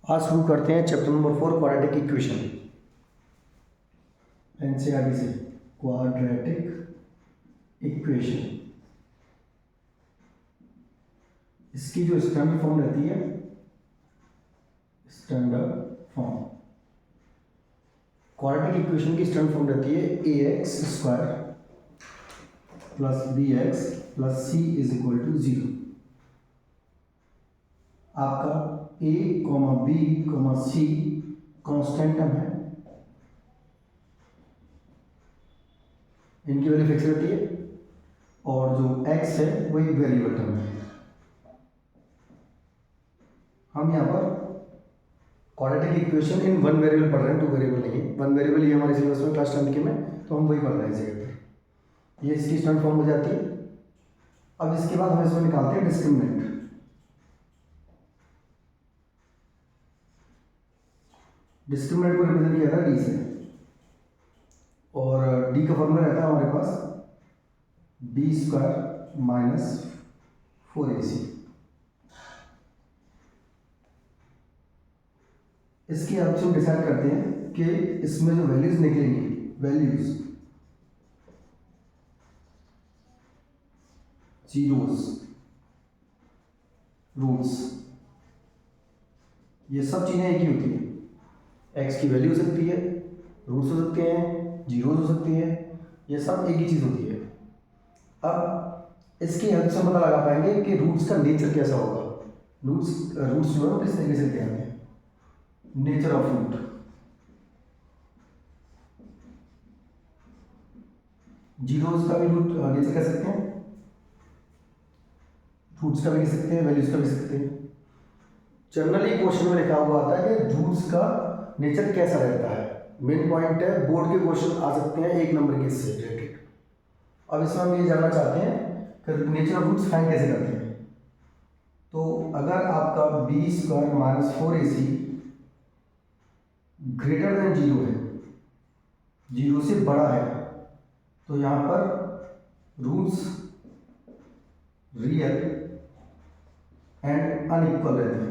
आज शुरू करते हैं chapter number 4 quadratic equation. NCERT से क्वाड्रेटिक इक्वेशन, इसकी जो स्टैंडर्ड फॉर्म रहती है, स्टैंडर्ड फॉर्म क्वाड्रेटिक इक्वेशन की स्टैंडर्ड फॉर्म रहती है ax square plus bx plus c is equal to 0। आपका a, b, c constant term है, इनकी वैल्यू फिक्स रहती है, और जो x है वो एक वेरिएबल टर्म है। हम यहाँ पर quadratic equation in one variable पढ़ रहे हैं, टू वेरिएबल नहीं है। वन वेरिएबल ये हमारे सिलेबस में क्लास 10 के में, तो हम वही पढ़ रहे हैं इस जगह पर। ये इसकी स्टैंडर्ड फॉर्म हो जाती है। अब इसके बाद हम इसमें निकालते हैं डिस्क्रिमिनेंट। डिस्क्रिमिनेंट को रिप्रेजेंट किया था डी से, और डी का फॉर्मूला रहता है हमारे पास बी स्क्वायर माइनस 4ac। इसकी अब हम डिसाइड करते हैं कि इसमें जो वैल्यूज निकलेंगी, वैल्यूज जीरोस, रूट्स, ये सब चीजें एक ही होती है। एक्स की वैल्यू हो सकती है, रूट्स हो सकते हैं, जीरोस हो सकती है, ये सब एक ही चीज होती है। अब इसकी हेल्प से पता लगा पाएंगे कि रूट्स का नेचर कैसा होगा। रूट्स जो है वो किस तरीके से लिखते हैं, नेचर ऑफ रूट। जीरोस का भी रूट नेचर कह सकते हैं, रूट्स का भी कह सकते हैं, वैल्यूज का भी कह सकते हैं। जनरली क्वेश्चन में लिखा हुआ आता है कि रूट्स का नेचर कैसा रहता है। मेन पॉइंट है, बोर्ड के क्वेश्चन आ सकते हैं एक नंबर के इससे रिलेटेड। अब इसमें हम ये जानना चाहते हैं कि नेचर ऑफ रूट्स फाइंड कैसे करते हैं। तो अगर आपका B square minus 4ac greater than 0 है, 0 से बड़ा है, तो यहाँ पर रूट्स रियल एंड अनइक्वल रहते हैं।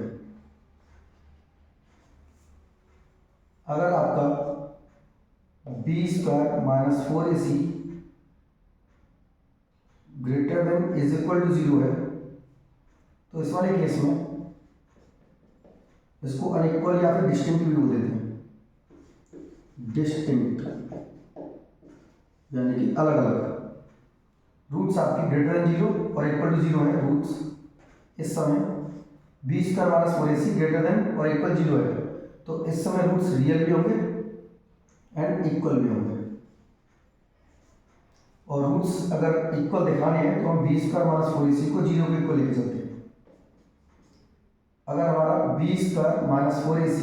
अगर आपका B square minus 4ac greater than is equal to 0 है, तो इस वाले केस में इसको अनइक्वल या फिर डिस्टिंक्ट भी बोल देते हैं। डिस्टिंक्ट यानी कि अलग अलग। रूट्स आपकी ग्रेटर देन 0 और इक्वल टू 0 है रूट्स। इस समय B square minus 4ac greater than और इक्वल 0 है, तो इस समय रूट्स रियल भी होंगे एंड इक्वल भी होंगे। और रूट्स अगर इक्वल दिखाने हैं तो हम बी स्क्वायर माइनस 4ac को 0 के इक्वल लिख सकते हैं। अगर हमारा B square minus 4ac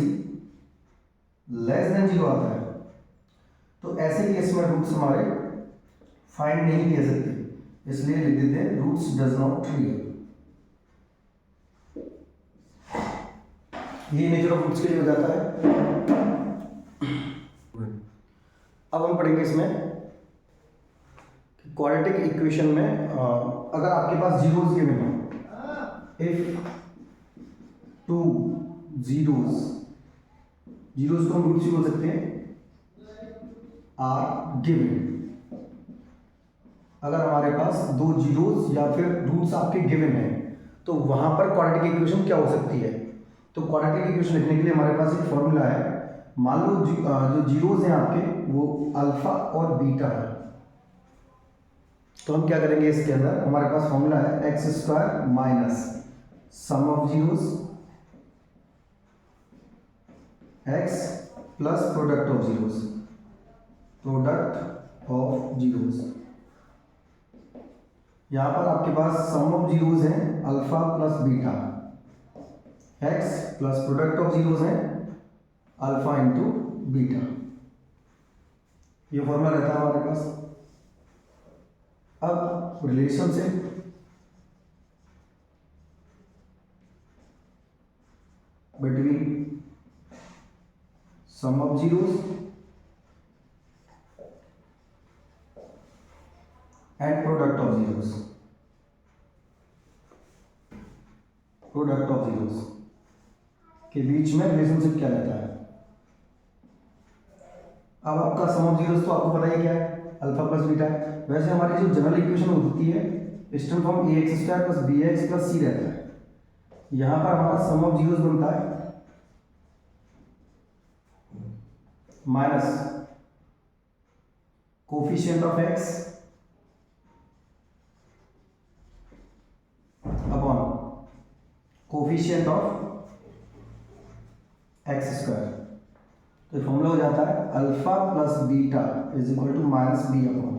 less than 0 आता है, तो ऐसे केस में रूट्स हमारे फाइंड नहीं किए सकते, इसलिए लिख देते हैं रूट्स डज नॉट रियल। ये नेचर ऑफ रूट्स के लिए हो जाता है। अब हम पढ़ेंगे इसमें क्वाड्रेटिक इक्वेशन में अगर आपके पास जीरोस गिवन हो, इफ 2 जीरोस, जीरोस को हम रूट्स भी बोल सकते हैं, आर गिवन। अगर हमारे पास 2 जीरोस या फिर रूट्स आपके गिवन है, तो वहां पर क्वाड्रेटिक इक्वेशन क्या हो सकती है। तो क्वाड्रेटिक इक्वेशन लिखने के लिए हमारे पास एक फॉर्मूला है। मान लो जो जीरोस हैं आपके वो अल्फा और बीटा है, तो हम क्या करेंगे, इसके अंदर हमारे पास फॉर्मूला है X square minus sum of zeros X plus product of zeros, product of zeros. यहां पर आपके पास सम ऑफ जीरोस है alpha plus beta, X plus product of zeros है अल्फा इंटू बीटा। ये फॉर्मूला रहता है हमारे पास। अब relationship between sum of zeros and product of zeros, product of zeros के बीच में रिलेशनशिप क्या रहता है। अब आपका सम ऑफ जीरोस तो आपको पता ही क्या है, अल्फा प्लस बीटा है। वैसे हमारी जो जनरल इक्वेशन होती है stand form a x square plus b x plus c रहता है। यहाँ पर हमारा सम ऑफ जीरोस बनता है minus coefficient of X upon coefficient of X square. तो फॉर्मूला हो जाता है alpha plus beta is equal to minus B upon.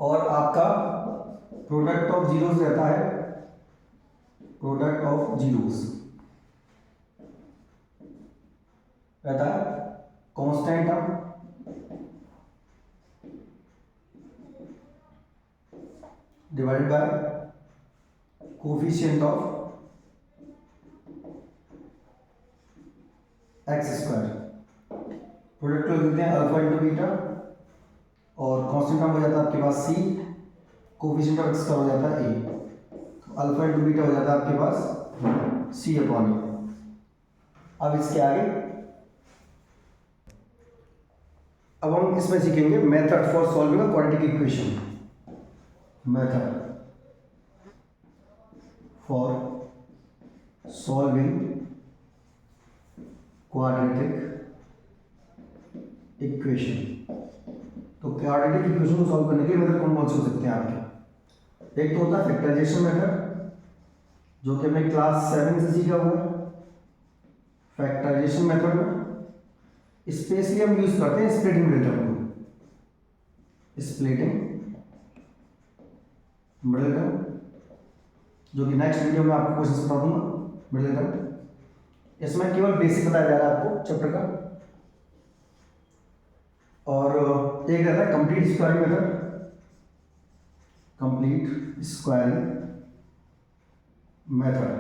और आपका प्रोडक्ट ऑफ जीरोस रहता है, प्रोडक्ट ऑफ जीरोस रहता है constant term divided by coefficient of X square. Product लिख देते हैं अल्फा इंटू बीटा और कांस्टेंट टर्म हो जाता है आपके पास सी, कोफिशिएंट ऑफ एक्स का हो जाता है ए। अल्फा इंटू बीटा हो जाता है आपके पास सी अपॉन ए। अब इसके आगे अब हम इसमें सीखेंगे method for solving a quadratic equation. Method for solving quadratic equation. तो क्वाड्रेटिक इक्वेशन को सॉल्व करने के लिए मेथड कौन कौन से हो सकते हैं आपके। एक तो होता है फैक्टराइजेशन मेथड जो कि हमने क्लास 7 से सीखा हुआ है। फैक्टराइजेशन मेथड में स्पेशली हम यूज करते हैं स्प्लिटिंग मिडिल टर्म को, स्प्लिटिंग मिडिल टर्म, जो कि नेक्स्ट वीडियो में आपको क्वेश्चन बता दूंगा मिडिल टर्म। इसमें केवल बेसिक बताया जा रहा है आपको चैप्टर का। और एक रहता है complete squaring method, complete squaring method.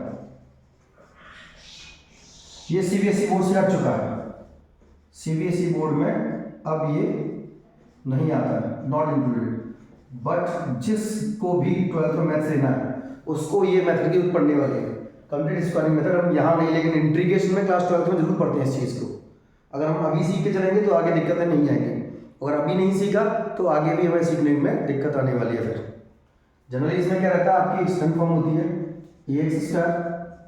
ये सीबीएसई बोर्ड से हट चुका है, सीबीएसई बोर्ड में अब ये नहीं आता है, नॉट इंक्लूडेड। बट जिसको भी 12th में मैथ्स लेना है उसको ये मेथड की पढ़ने वाली है, कंप्लीट स्क्वायरिंग मेथड। हम यहाँ नहीं, लेकिन इंटीग्रेशन में क्लास 12th में जरूर पढ़ते हैं इस चीज़ को। अगर हम अभी सीख के चलेंगे तो आगे दिक्कतें नहीं आएंगी, अगर अभी नहीं सीखा तो आगे भी हमें सीखने में दिक्कत आने वाली है। फिर जनरली इसमें क्या रहता है, आपकी स्टैंड फॉर्म होती है a x square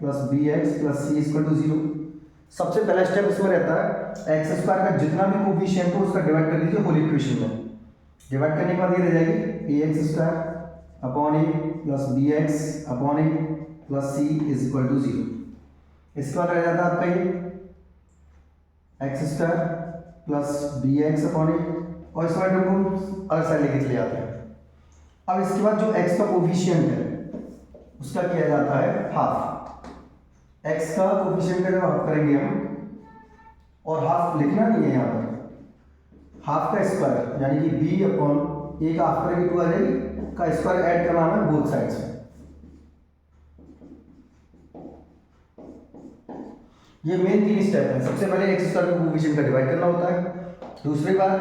plus b x plus c equal to 0। सबसे पहला स्टेप इसमें रहता है एक्स स्क्वायर का जितना भी कोफिशिएंट हो उसका डिवाइड कर दीजिए होल इक्वेशन में। डिवाइड करने के बाद ये रह जाएगी a x square upon a plus b x upon a plus c is equal to 0। इसके बाद रह जाता है आपका ये x square plus b x upon a, और इस वाले को अगर साइड लेके चले जाते हैं। अब इसके बाद जो एक्स का कोफिशिएंट है उसका किया जाता है हाफ। एक्स का कोफिशिएंट का जब हाफ करेंगे हम, और हाफ लिखना नहीं है यहाँ पर, हाफ का स्क्वायर यानी कि बी अपॉन ए का हाफ करेंगे 2 आ जाएगी, का स्क्वायर ऐड करना है बोथ साइड से। ये मेन 3 स्टेप है। सबसे पहले एक्स स्क्वायर को कोफिशिएंट का डिवाइड करना होता है। दूसरी बार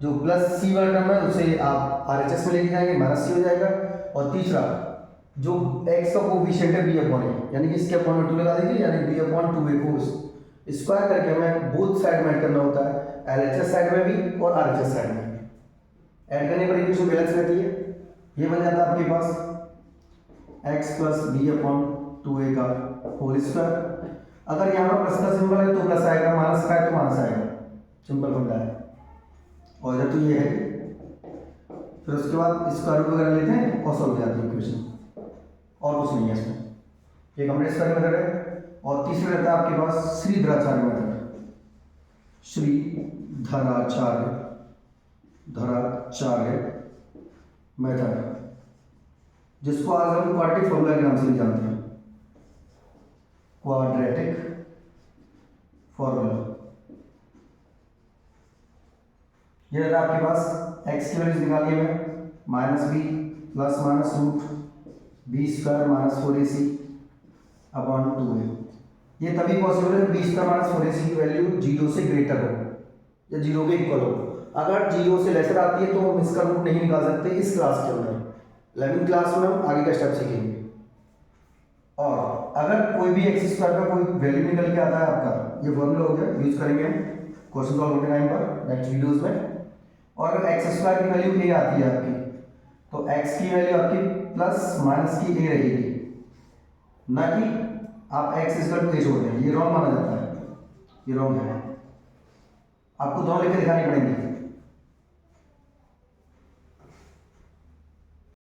जो प्लस सी वाला टर्म है उसे आप आरएचएस में लेके जाएंगे, माइनस सी हो जाएगा। और तीसरा जो एक्स का कोफिशिएंट है बी अपॉन ए, यानी कि इसके अपॉन में 2 लगा दीजिए, यानी बी अपॉन 2a को स्क्वायर करके हमें बोथ साइड में ऐड करना होता है, एलएचएस साइड में भी और आरएचएस साइड में भी। ऐड करने पर इक्वेशन बैलेंस रहती है। ये बन जाता है आपके पास x plus b upon 2a का होल स्क्वायर। अगर यहाँ पर प्लस का सिंबल है तो प्लस आएगा, माइनस का है तो माइनस आएगा, सिंपल फंडा है। और जब तो ये है, फिर उसके बाद स्क्वायर रूट वगैरह लेते हैं और सॉल्व हो जाती है इक्वेशन, और कुछ नहीं है इसमें। ये कंप्लीट स्क्वायर मेथड है। और तीसरा रहता है आपके पास श्रीधराचार्य मेथड, श्रीधराचार्य मेथड, जिसको आज हम क्वाड्रेटिक फॉर्मूला के नाम से भी जानते हैं, क्वाड्रेटिक फॉर्मूला। ये रहता है आपके पास एक्स की वैल्यूज निकालिए में minus B plus minus root B square minus 4ac upon 2a। ये तभी पॉसिबल है बी स्क्वायर माइनस 4ac की वैल्यू 0 से ग्रेटर हो या 0 के इक्वल हो। अगर 0 से लेसर आती है तो हम इसका रूट नहीं निकाल सकते इस क्लास के अंदर। 11वीं क्लास में हम आगे का स्टेप सीखेंगे। और अगर कोई भी एक्स स्क्वायर का कोई वैल्यू निकल के आता है आपका, ये फॉर्मूला हो गया, यूज करेंगे क्वेश्चन सॉल्व होने टाइम पर नेक्स्ट वीडियोस में। और अगर एक्स स्क्वायर की वैल्यू ए आती है आपकी, तो एक्स की वैल्यू आपकी प्लस माइनस की ए रहेगी, ना कि आप एक्स स्क्वायर को ए छोड़ दें, ये रॉन्ग माना जाता है, ये रॉन्ग है, आपको दोनों लेकर दिखानी पड़ेंगी।